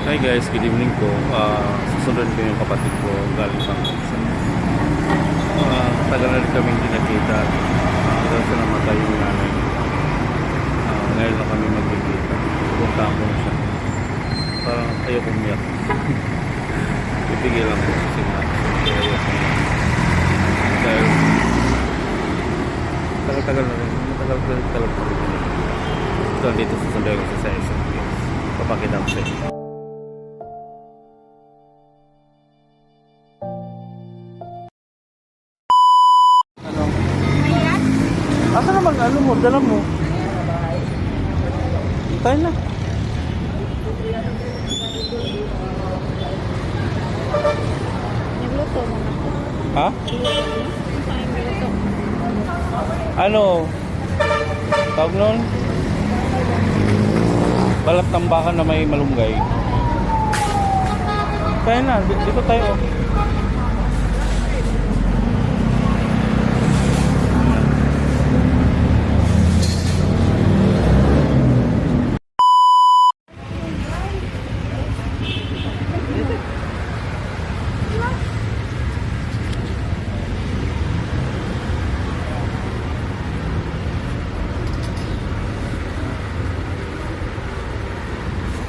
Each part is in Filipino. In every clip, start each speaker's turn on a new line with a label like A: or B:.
A: Hi guys, good evening po. Susunod ko yung kapatid ko galing Pangasinan. Tagal na rin kami hindi nakita. Kasi namatay yung nanay. Ngayon lang kami magkikita. Pupuntahan ko na siya. Parang ayoko umiyak. Ipigil lang ko kasi ayoko umiyak. Dahil tagal-tagal na rin. Tagal pa rin. Ito dito susunod ko sa SM. Papakita ko sa inyo. Asa naman ano mo, dala mo? Tayo na.
B: Nagluto mo na.
A: Ha?
B: Saan nagluto?
A: Ano? Tawag nun? Balat tambakan na may malunggay. Tayo na, dito tayo.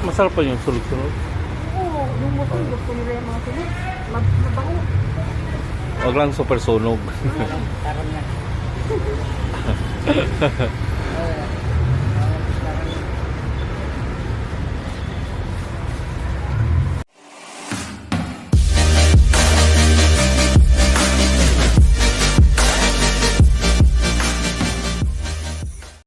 A: Masarap pa yung sulog-sulog.
B: Oo, yung motor, gusto nila yung mga sunod. Mabango.
A: Huwag lang super sunog.
B: Parang na.